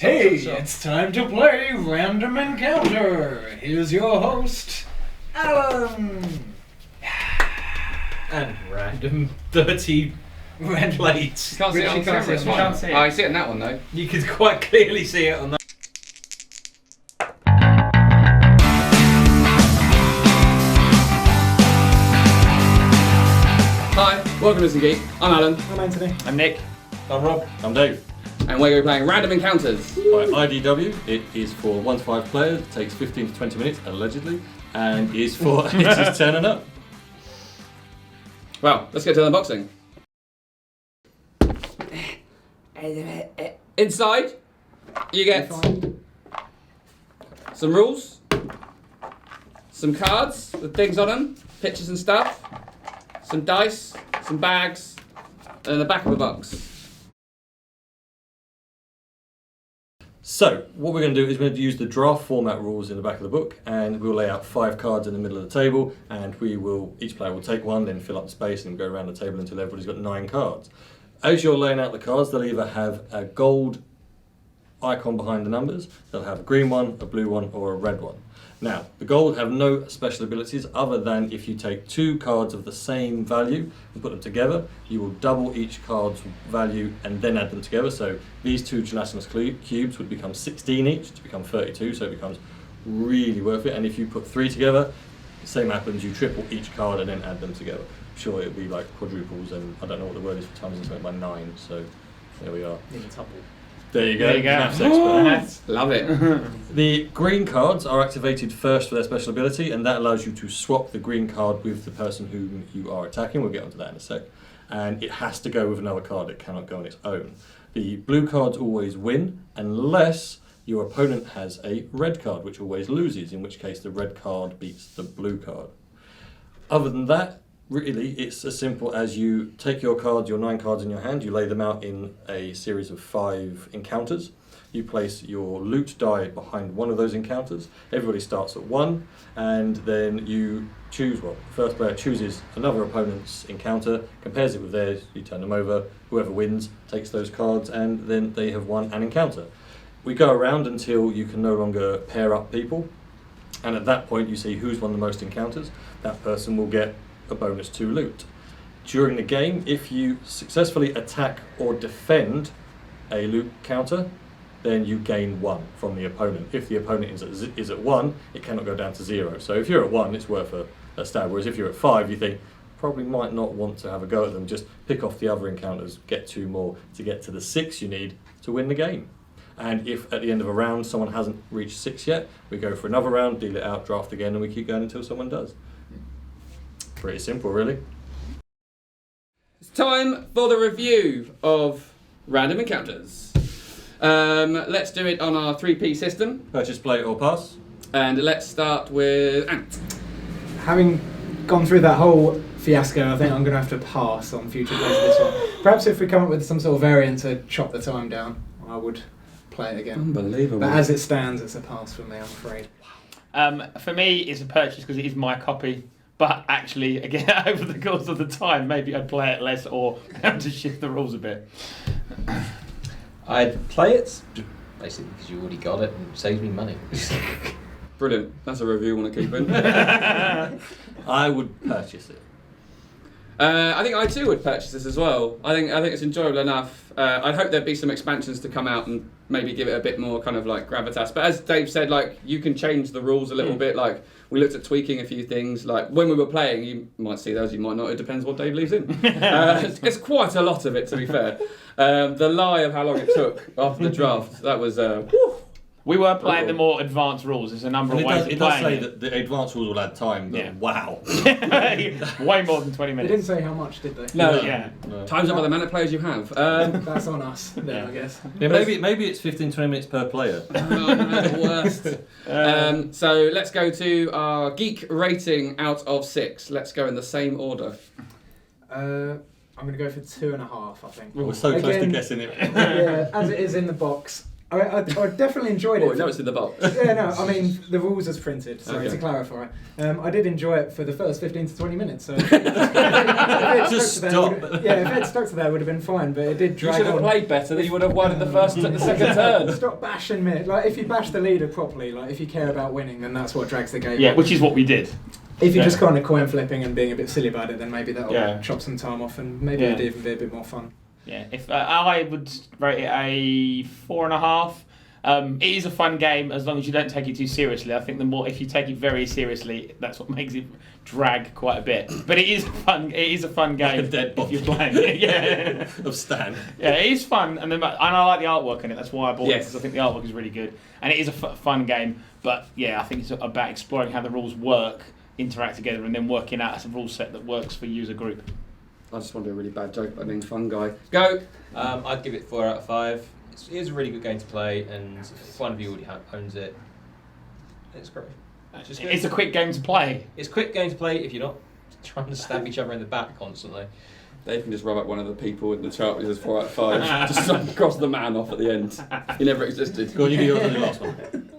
Hey, it's time to play Random Encounter. Here's your host, Alan. And random dirty plates. You can't see it on Richie camera, it's fine. see it. I see it in that one though. You can quite clearly see it on that. Hi, welcome to Listen Geek. I'm Alan. I'm Anthony. I'm Nick. I'm Rob. I'm Dave. And we're going to be playing Random Encounters. By IDW, it is for 1 to 5 players, it takes 15 to 20 minutes, allegedly, and is for ages 10 and up. Well, let's get to the unboxing. Inside, you get some rules, some cards with things on them, pictures and stuff, some dice, some bags, and the back of a box. So, what we're going to do is we're going to use the draft format rules in the back of the book, and we'll lay out 5 cards in the middle of the table, and each player will take one, then fill up the space and go around the table until everybody's got 9 cards. As you're laying out the cards, they'll either have a gold icon behind the numbers, they'll have a green one, a blue one, or a red one. Now, the gold have no special abilities other than if you take 2 cards of the same value and put them together, you will double each card's value and then add them together. So these 2 gelatinous cubes would become 16 each to become 32, so it becomes really worth it. And if you put 3 together, the same happens, you triple each card and then add them together. I'm sure it'll be like quadruples, and I don't know what the word is for times and something by 9, so there we are. There you go. There you go. Maths expert. Love it. The green cards are activated first for their special ability, and that allows you to swap the green card with the person whom you are attacking. We'll get onto that in a sec. And it has to go with another card, it cannot go on its own. The blue cards always win, unless your opponent has a red card, which always loses, in which case the red card beats the blue card. Other than that, really, it's as simple as you take your cards, your 9 cards in your hand, you lay them out in a series of 5 encounters. You place your loot die behind one of those encounters. Everybody starts at 1, and then you choose, the first player chooses another opponent's encounter, compares it with theirs, you turn them over, whoever wins takes those cards, and then they have won an encounter. We go around until you can no longer pair up people, and at that point you see who's won the most encounters. That person will get a bonus to loot. During the game, if you successfully attack or defend a loot counter, then you gain 1 from the opponent. If the opponent is at 1, it cannot go down to 0. So if you're at 1, it's worth a stab, whereas if you're at 5, you think, probably might not want to have a go at them, just pick off the other encounters, get 2 more to get to the 6 you need to win the game. And if at the end of a round someone hasn't reached 6 yet, we go for another round, deal it out, draft again, and we keep going until someone does. Pretty simple, really. It's time for the review of Random Encounters. Let's do it on our 3P system. Purchase, play, or pass. And let's start with Ant. Having gone through that whole fiasco, I think I'm going to have to pass on future plays of this one. Perhaps if we come up with some sort of variant to chop the time down, I would play it again. Unbelievable. But as it stands, it's a pass for me, I'm afraid. For me, it's a purchase because it is my copy. But actually, again, over the course of the time, maybe I'd play it less or have to shift the rules a bit. I'd play it, basically because you already got it and it saves me money. Brilliant. That's a review I want to keep in. I would purchase it. I think I too would purchase this as well. I think it's enjoyable enough. I'd hope there'd be some expansions to come out and maybe give it a bit more kind of like gravitas. But as Dave said, like you can change the rules a little bit. Like we looked at tweaking a few things. Like when we were playing, you might see those, you might not. It depends what Dave leaves in. It's quite a lot of it, to be fair. The lie of how long it took after the draft, that was. We were playing the more advanced rules. There's a number of ways of It does playing say that the advanced rules will add time, but Yeah. wow. Way more than 20 They minutes. didn't say how much, did they? No. Yeah. No. Time's up by the amount of players you have. That's on us, then, Yeah. I guess. Yeah, maybe it's 15-20 minutes per player. Oh, no, the worst. So let's go to our geek rating out of 6. Let's go in the same order. I'm going to go for 2.5, I think. We're so close to Again, guessing it. Yeah, as it is in the box, I definitely enjoyed it. Oh, no, it's in the box. Yeah, no, I mean, the rules as printed, sorry, Okay. to clarify. I did enjoy it for the first 15 to 20 minutes, so... If Just stop. if it had stuck to that, it would have been fine, but it did You drag should have on. played better, then you would have won the second turn. Stop bashing me. Like, if you bash the leader properly, like, if you care about winning, then that's what drags the game Yeah, on. which is what we did. If you're Yeah. just kind of coin flipping and being a bit silly about it, then maybe that'll Yeah. chop some time off and maybe Yeah. it'd even be a bit more fun. Yeah, if I would rate it a 4.5. It is a fun game as long as you don't take it too seriously. I think the more if you take it very seriously, that's what makes it drag quite a bit. But it is fun. It is a fun game Like a dead if you're body. playing it. Yeah, Of Stan. yeah, it is fun, and I like the artwork in it. That's why I bought it Yes. because I think the artwork is really good, and it is a fun game. But yeah, I think it's about exploring how the rules work, interact together, and then working out a rule set that works for you as a group. I just want to do a really bad joke about being fun guy. Go! I'd give it 4 out of 5. It is a really good game to play, and if one of you already owns it, it's great. Just good. It's a quick game to play. It's a quick game to play if you're not trying to stab each other in the back constantly. They can just rub up one of the people in the chart which says 4 out of 5. Just cross the man off at the end. He never existed. Go on, you do yours on the last one.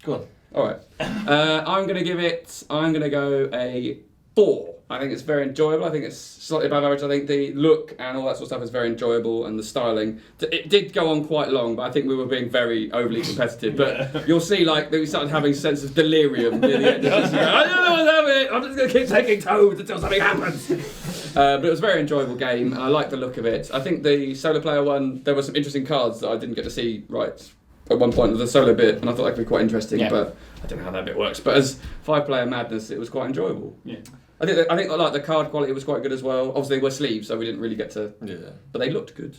Go on. Alright. I'm going to go a 4. I think it's very enjoyable. I think it's slightly above average. I think the look and all that sort of stuff is very enjoyable, and the styling. It did go on quite long, but I think we were being very overly competitive. But you'll see, like, that we started having a sense of delirium near the end. I don't know what's happening. I'm just going to keep taking toads until something happens. But it was a very enjoyable game, and I like the look of it. I think the solo player one, there were some interesting cards that I didn't get to see right at one point of the solo bit, and I thought that could be quite interesting. Yeah. But I don't know how that bit works. But as 5-player madness, it was quite enjoyable. Yeah. I think like the card quality was quite good as well. Obviously they were sleeves, so we didn't really get to. Yeah. But they looked good.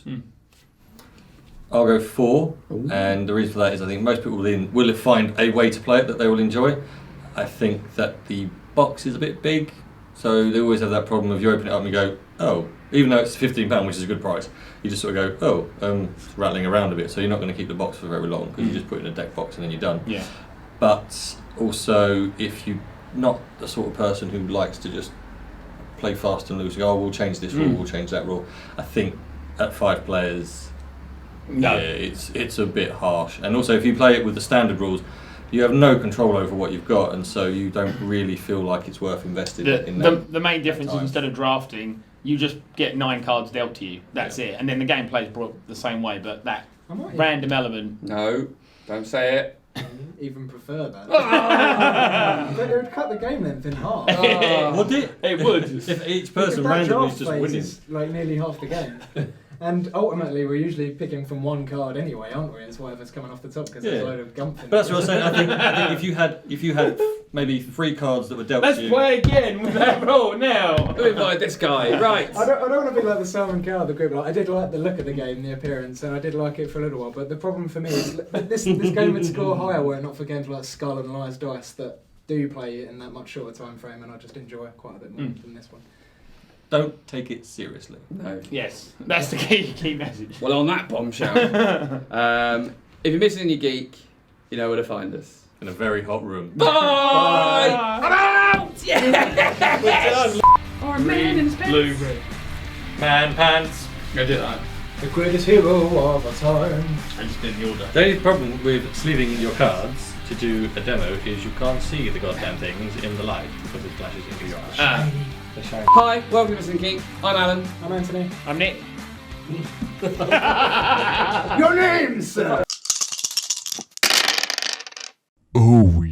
I'll go 4, Ooh. and the reason for that is I think most people will find a way to play it that they will enjoy. I think that the box is a bit big, so they always have that problem of you open it up and you go, oh, even though it's £15, which is a good price, you just sort of go, oh, it's rattling around a bit, so you're not going to keep the box for very long because you just put it in a deck box and then you're done. Yeah. But also, if you're not the sort of person who likes to just play fast and loose, go, oh, we'll change this rule, we'll change that rule, I think at 5 players, No. yeah, it's a bit harsh. And also, if you play it with the standard rules, you have no control over what you've got, and so you don't really feel like it's worth investing in that. The main difference is time. instead of drafting, you just get 9 cards dealt to you. That's it. And then the gameplay is brought the same way, but that I might random element. No, don't say it. even prefer that. But it would cut the game length in half. Would it? It would. If each person That randomly is draft just phase winning. is like nearly half the game. And ultimately, we're usually picking from one card anyway, aren't we? It's whatever's coming off the top because there's Yeah. a load of gumping. But that's what I'm saying. I think if you had maybe 3 cards that were dealt Let's to you. play again with that roll now. Who invited this guy? Right. I don't want to be like the Simon Cowell of the group. Like, I did like the look of the game, the appearance, and I did like it for a little while. But the problem for me is that this game would score higher were it not for games like Skull and Liar's Dice that do play it in that much shorter time frame, and I just enjoy it quite a bit more than this one. Don't take it seriously. No. Yes, that's the key message. Well, on that bombshell, if you're missing your geek, you know where to find us. In a very hot room. Bye! I'm out! Yeah! Or man in blue. Man pants. Go do that. The greatest hero of our time. I just did the order. The only problem with sleeving your cards to do a demo is you can't see the goddamn things in the light because it flashes into your eyes. They're shiny. Hi, welcome to Missing Geek. I'm Alan. I'm Anthony. I'm Nick. Your name, sir! Oh